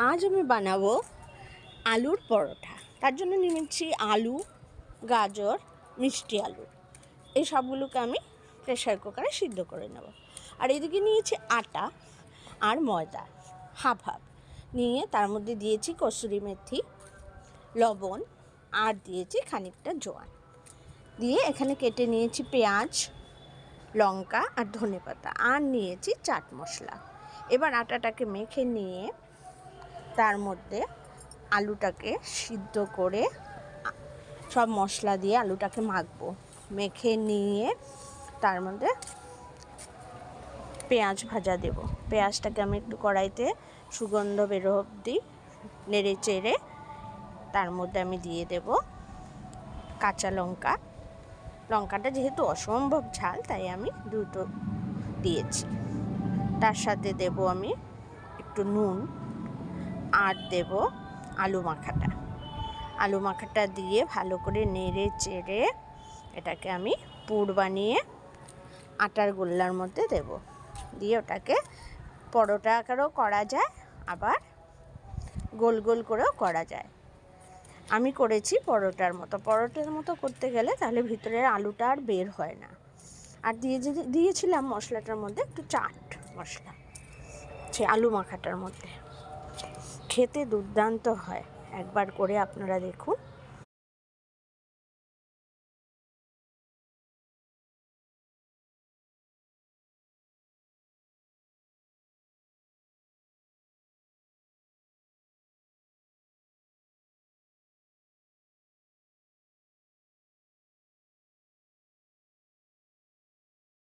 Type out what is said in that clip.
আজ আমি বানাবো আলুর পরোটা। তার জন্য নিয়ে নিচ্ছি আলু, গাজর, মিষ্টি আলু, এই সবগুলোকে আমি প্রেশার কুকারে সিদ্ধ করে নেব। আর এদিকে নিয়েছি আটা আর ময়দা হাফ হাফ নিয়ে তার মধ্যে দিয়েছি কসুরি মেথি, লবণ আর দিয়েছি খানিকটা জোয়ান দিয়ে এখানে কেটে নিয়েছি পেঁয়াজ, লঙ্কা আর ধনেপাতা আর নিয়েছি চাট মশলা। এবার আটাটাকে মেখে নিয়ে তার মধ্যে আলুটাকে সিদ্ধ করে সব মশলা দিয়ে আলুটাকে মাখবো। মেখে নিয়ে তার মধ্যে পেঁয়াজ ভাজা দেব। পেঁয়াজটাকে আমি একটু কড়াইতে সুগন্ধ বেরো অবধি নেড়ে চেড়ে তার মধ্যে আমি দিয়ে দেব কাঁচা লঙ্কা। লঙ্কাটা যেহেতু অসম্ভব ঝাল তাই আমি দুটো দিয়েছি। তার সাথে দেব আমি একটু নুন আর দেব আলু মাখাটা দিয়ে ভালো করে নেড়ে চেড়ে এটাকে আমি পুর বানিয়ে আটার গোল্লার মধ্যে দেব। দিয়ে ওটাকে পরোটা আকারেও করা যায়, আবার গোল গোল করেও করা যায়। আমি করেছি পরোটার মতো করতে গেলে তাহলে ভিতরের আলুটা আর বের হয় না। আর দিয়েছিলাম মশলাটার মধ্যে একটু চাট মশলা, সে আলু মাখাটার মধ্যে। খেতে দুর্দান্ত হয়, একবার করে আপনারা দেখুন।